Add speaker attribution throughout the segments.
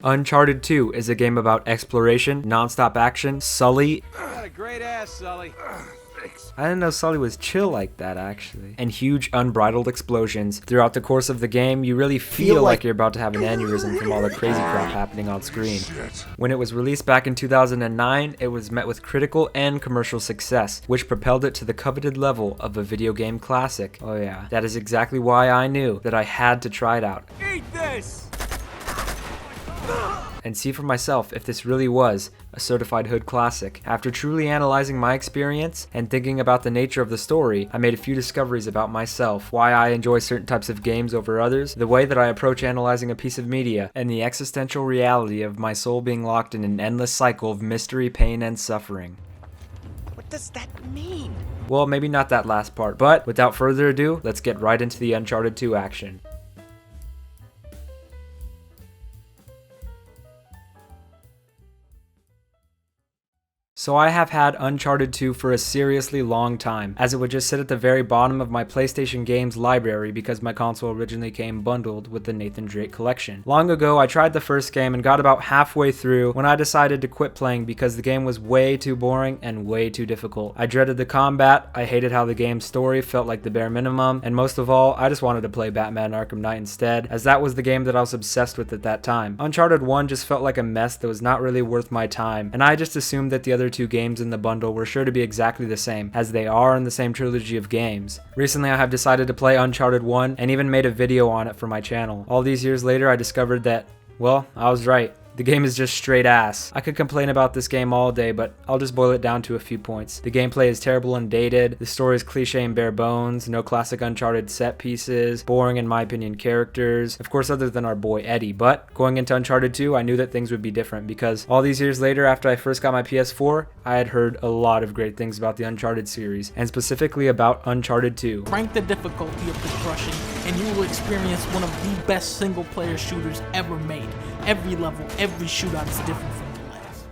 Speaker 1: Uncharted 2 is a game about exploration, non-stop action, Sully.
Speaker 2: Got a great ass, Sully.
Speaker 3: Thanks.
Speaker 1: I didn't know Sully was chill like that, actually. And huge, unbridled explosions. Throughout the course of the game, you really feel like you're about to have an aneurysm from all the crazy crap happening on screen.
Speaker 3: Shit.
Speaker 1: When it was released back in 2009, it was met with critical and commercial success, which propelled it to the coveted level of a video game classic. Oh yeah, that is exactly why I knew that I had to try it out
Speaker 2: Eat this!
Speaker 1: and see for myself if this really was a certified hood classic. After truly analyzing my experience and thinking about the nature of the story, I made a few discoveries about myself, why I enjoy certain types of games over others, the way that I approach analyzing a piece of media, and the existential reality of my soul being locked in an endless cycle of mystery, pain, and suffering.
Speaker 2: What does that mean?
Speaker 1: Well, maybe not that last part, but without further ado, let's get right into the Uncharted 2 action. So I have had Uncharted 2 for a seriously long time, as it would just sit at the very bottom of my PlayStation games library because my console originally came bundled with the Nathan Drake collection. Long ago, I tried the first game and got about halfway through when I decided to quit playing because the game was way too boring and way too difficult. I dreaded the combat, I hated how the game's story felt like the bare minimum, and most of all, I just wanted to play Batman Arkham Knight instead, as that was the game that I was obsessed with at that time. Uncharted 1 just felt like a mess that was not really worth my time, and I just assumed that the other two games in the bundle were sure to be exactly the same, as they are in the same trilogy of games. Recently I have decided to play Uncharted 1 and even made a video on it for my channel. All these years later I discovered that, well, I was right. The game is just straight ass. I could complain about this game all day, but I'll just boil it down to a few points. The gameplay is terrible and dated, the story is cliche and bare bones, no classic Uncharted set pieces, boring in my opinion characters, of course other than our boy Eddie, but going into Uncharted 2 I knew that things would be different because all these years later after I first got my PS4, I had heard a lot of great things about the Uncharted series, and specifically about Uncharted 2.
Speaker 4: Crank the difficulty of destruction and you will experience one of the best single player shooters ever made. Every level, every shootout is different from the last.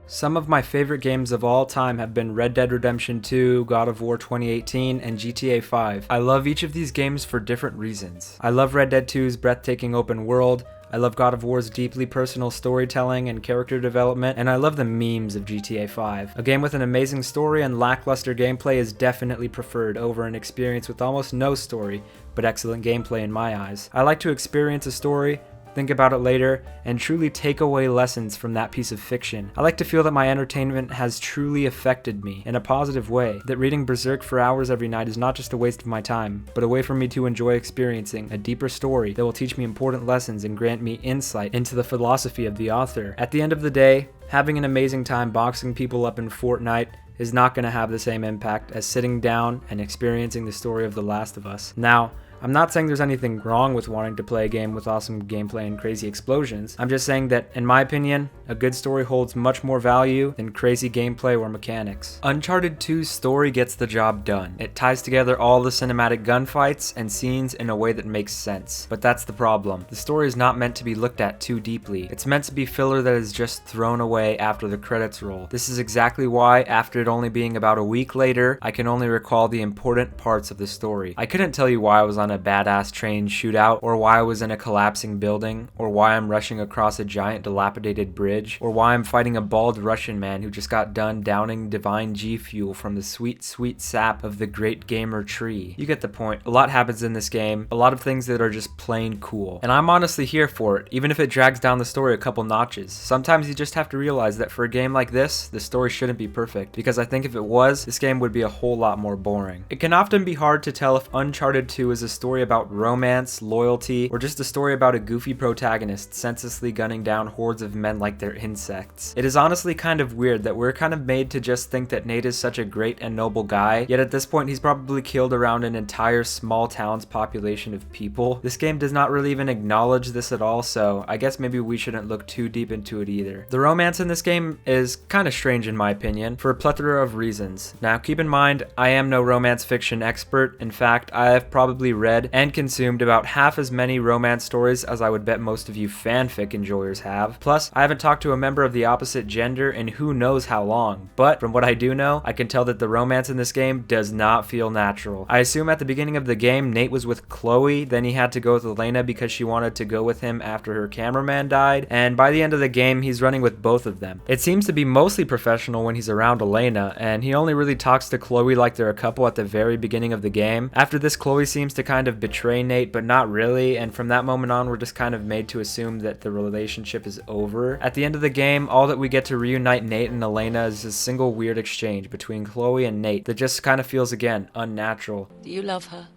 Speaker 1: Some of my favorite games of all time have been Red Dead Redemption 2, God of War 2018, and GTA 5. I love each of these games for different reasons. I love Red Dead 2's breathtaking open world, I love God of War's deeply personal storytelling and character development, and I love the memes of GTA 5. A game with an amazing story and lackluster gameplay is definitely preferred over an experience with almost no story, but excellent gameplay in my eyes. I like to experience a story, think about it later, and truly take away lessons from that piece of fiction. I like to feel that my entertainment has truly affected me in a positive way, that reading Berserk for hours every night is not just a waste of my time, but a way for me to enjoy experiencing a deeper story that will teach me important lessons and grant me insight into the philosophy of the author. At the end of the day, having an amazing time boxing people up in Fortnite is not going to have the same impact as sitting down and experiencing the story of The Last of Us. Now, I'm not saying there's anything wrong with wanting to play a game with awesome gameplay and crazy explosions. I'm just saying that, in my opinion, a good story holds much more value than crazy gameplay or mechanics. Uncharted 2's story gets the job done. It ties together all the cinematic gunfights and scenes in a way that makes sense. But that's the problem. The story is not meant to be looked at too deeply. It's meant to be filler that is just thrown away after the credits roll. This is exactly why, after it only being about a week later, I can only recall the important parts of the story. I couldn't tell you why I was on a badass train shootout, or why I was in a collapsing building, or why I'm rushing across a giant dilapidated bridge, or why I'm fighting a bald Russian man who just got done downing divine G fuel from the sweet, sweet sap of the great gamer tree. You get the point. A lot happens in this game, a lot of things that are just plain cool. And I'm honestly here for it, even if it drags down the story a couple notches. Sometimes you just have to realize that for a game like this, the story shouldn't be perfect, because I think if it was, this game would be a whole lot more boring. It can often be hard to tell if Uncharted 2 is a story about romance, loyalty, or just a story about a goofy protagonist senselessly gunning down hordes of men like they're insects. It is honestly kind of weird that we're kind of made to just think that Nate is such a great and noble guy, yet at this point he's probably killed around an entire small town's population of people. This game does not really even acknowledge this at all, so I guess maybe we shouldn't look too deep into it either. The romance in this game is kind of strange in my opinion, for a plethora of reasons. Now keep in mind, I am no romance fiction expert. In fact, I have probably read read and consumed about half as many romance stories as I would bet most of you fanfic enjoyers have. Plus, I haven't talked to a member of the opposite gender in who knows how long, but from what I do know, I can tell that the romance in this game does not feel natural. I assume at the beginning of the game, Nate was with Chloe, then he had to go with Elena because she wanted to go with him after her cameraman died, and by the end of the game, he's running with both of them. It seems to be mostly professional when he's around Elena, and he only really talks to Chloe like they're a couple at the very beginning of the game. After this, Chloe seems to kind of betray Nate, but not really, and from that moment on, we're just kind of made to assume that the relationship is over. At the end of the game, all that we get to reunite Nate and Elena is a single weird exchange between Chloe and Nate that just kind of feels, again, unnatural.
Speaker 3: Do you love her?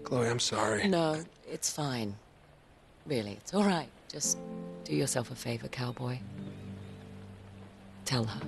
Speaker 5: Chloe, I'm sorry.
Speaker 3: No, it's fine. Really, it's all right. Just do yourself a favor, cowboy. Tell her.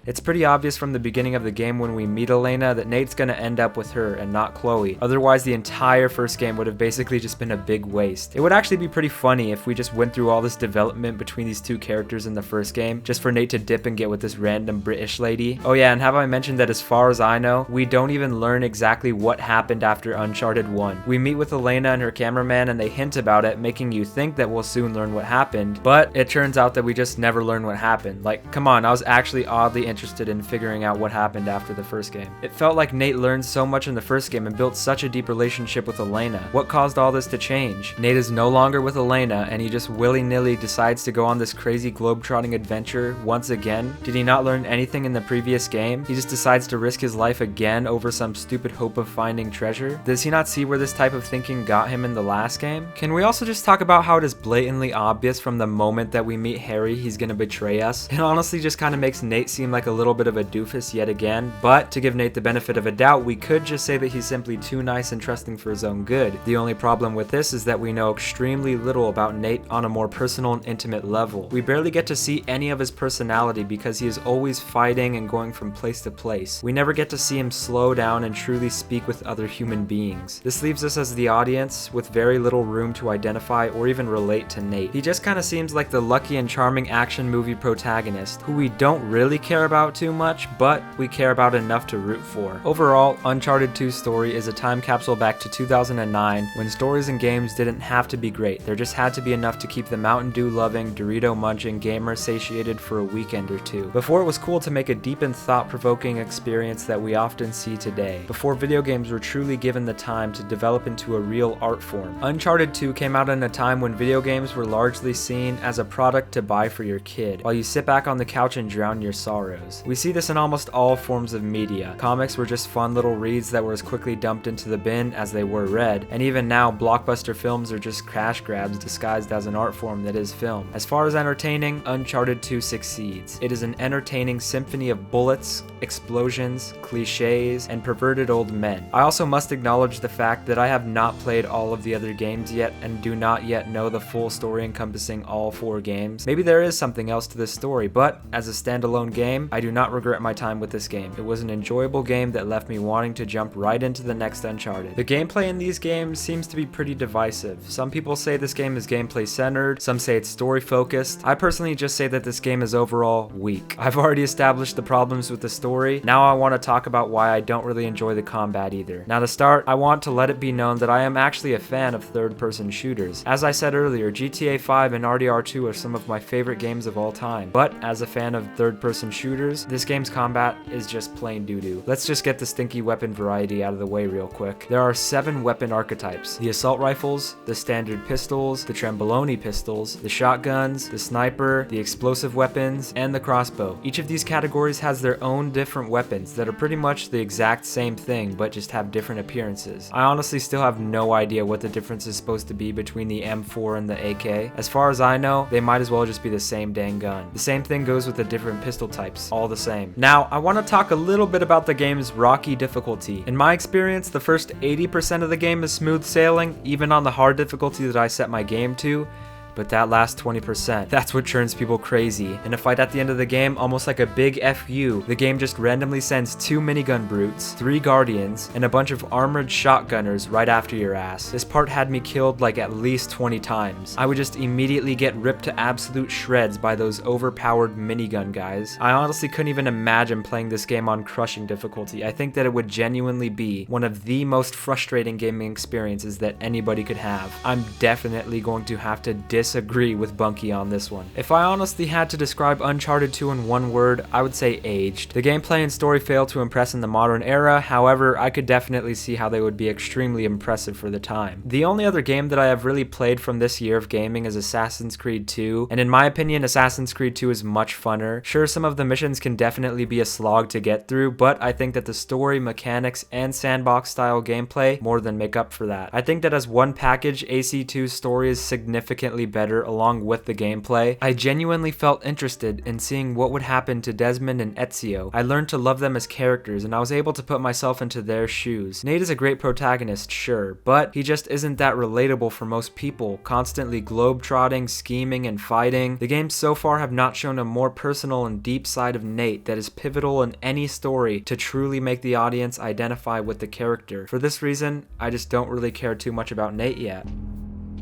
Speaker 1: It's pretty obvious from the beginning of the game when we meet Elena that Nate's gonna end up with her and not Chloe. Otherwise, the entire first game would have basically just been a big waste. It would actually be pretty funny if we just went through all this development between these two characters in the first game, just for Nate to dip and get with this random British lady. Oh yeah, and have I mentioned that as far as I know, we don't even learn exactly what happened after Uncharted 1. We meet with Elena and her cameraman and they hint about it, making you think that we'll soon learn what happened, but it turns out that we just never learn what happened. Like, come on, I was actually oddly interested in figuring out what happened after the first game. It felt like Nate learned so much in the first game and built such a deep relationship with Elena. What caused all this to change? Nate is no longer with Elena and he just willy-nilly decides to go on this crazy globetrotting adventure once again. Did he not learn anything in the previous game? He just decides to risk his life again over some stupid hope of finding treasure? Does he not see where this type of thinking got him in the last game? Can we also just talk about how it is blatantly obvious from the moment that we meet Harry he's gonna betray us? It honestly just kind of makes Nate seem like a little bit of a doofus yet again, but to give Nate the benefit of a doubt, we could just say that he's simply too nice and trusting for his own good. The only problem with this is that we know extremely little about Nate on a more personal and intimate level. We barely get to see any of his personality because he is always fighting and going from place to place. We never get to see him slow down and truly speak with other human beings. This leaves us as the audience with very little room to identify or even relate to Nate. He just kind of seems like the lucky and charming action movie protagonist who we don't really care about too much, but we care about enough to root for. Overall, Uncharted 2's story is a time capsule back to 2009 when stories and games didn't have to be great. There just had to be enough to keep the Mountain Dew loving, Dorito munching gamer satiated for a weekend or two. Before it was cool to make a deep and thought-provoking experience that we often see today. Before video games were truly given the time to develop into a real art form. Uncharted 2 came out in a time when video games were largely seen as a product to buy for your kid, while you sit back on the couch and drown your sorrows. We see this in almost all forms of media. Comics were just fun little reads that were as quickly dumped into the bin as they were read, and even now blockbuster films are just cash grabs disguised as an art form that is film. As far as entertaining, Uncharted 2 succeeds. It is an entertaining symphony of bullets, explosions, cliches, and perverted old men. I also must acknowledge the fact that I have not played all of the other games yet and do not yet know the full story encompassing all 4 games. Maybe there is something else to this story, but as a standalone game, I do not regret my time with this game. It was an enjoyable game that left me wanting to jump right into the next Uncharted. The gameplay in these games seems to be pretty divisive. Some people say this game is gameplay centered, some say it's story focused. I personally just say that this game is overall weak. I've already established the problems with the story. Now I want to talk about why I don't really enjoy the combat either. Now to start, I want to let it be known that I am actually a fan of third-person shooters. As I said earlier, GTA 5 and RDR2 are some of my favorite games of all time. But as a fan of third-person shooters, this game's combat is just plain doo-doo. Let's just get the stinky weapon variety out of the way real quick. There are 7 weapon archetypes: the assault rifles, the standard pistols, the tremboloni pistols, the shotguns, the sniper, the explosive weapons, and the crossbow. Each of these categories has their own different weapons that are pretty much the exact same thing but just have different appearances. I honestly still have no idea what the difference is supposed to be between the M4 and the AK. As far as I know, they might as well just be the same dang gun. The same thing goes with the different pistol types, all the same. Now, I want to talk a little bit about the game's rocky difficulty. In my experience, the first 80% of the game is smooth sailing, even on the hard difficulty that I set my game to. But that last 20%, that's what turns people crazy. In a fight at the end of the game, almost like a big FU, the game just randomly sends 2 minigun brutes, 3 guardians, and a bunch of armored shotgunners right after your ass. This part had me killed like at least 20 times. I would just immediately get ripped to absolute shreds by those overpowered minigun guys. I honestly couldn't even imagine playing this game on crushing difficulty. I think that it would genuinely be one of the most frustrating gaming experiences that anybody could have. I'm definitely going to have to disagree with Bunky on this one. If I honestly had to describe Uncharted 2 in one word, I would say aged. The gameplay and story failed to impress in the modern era, however, I could definitely see how they would be extremely impressive for the time. The only other game that I have really played from this year of gaming is Assassin's Creed 2, and in my opinion, Assassin's Creed 2 is much funner. Sure, some of the missions can definitely be a slog to get through, but I think that the story, mechanics, and sandbox style gameplay more than make up for that. I think that as one package, AC2's story is significantly better along with the gameplay. I genuinely felt interested in seeing what would happen to Desmond and Ezio. I learned to love them as characters, and I was able to put myself into their shoes. Nate is a great protagonist, sure, but he just isn't that relatable for most people, constantly globetrotting, scheming, and fighting. The games so far have not shown a more personal and deep side of Nate that is pivotal in any story to truly make the audience identify with the character. For this reason, I just don't really care too much about Nate yet.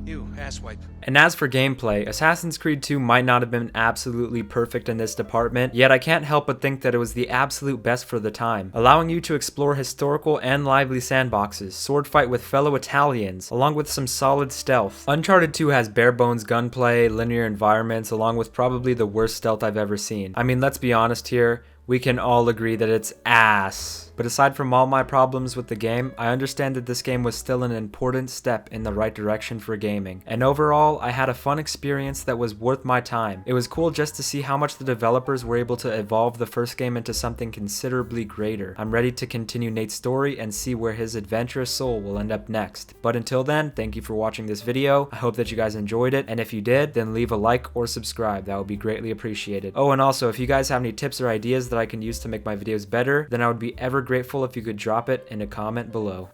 Speaker 5: You asswipe.
Speaker 1: And as for gameplay, Assassin's Creed 2 might not have been absolutely perfect in this department, yet I can't help but think that it was the absolute best for the time, allowing you to explore historical and lively sandboxes, sword fight with fellow Italians, along with some solid stealth. Uncharted 2 has bare bones gunplay, linear environments, along with probably the worst stealth I've ever seen. I mean, let's be honest here, we can all agree that it's ass. But aside from all my problems with the game, I understand that this game was still an important step in the right direction for gaming. And overall, I had a fun experience that was worth my time. It was cool just to see how much the developers were able to evolve the first game into something considerably greater. I'm ready to continue Nate's story and see where his adventurous soul will end up next. But until then, thank you for watching this video. I hope that you guys enjoyed it, and if you did, then leave a like or subscribe. That would be greatly appreciated. Oh, and also, if you guys have any tips or ideas that I can use to make my videos better, then I would be ever grateful if you could drop it in a comment below.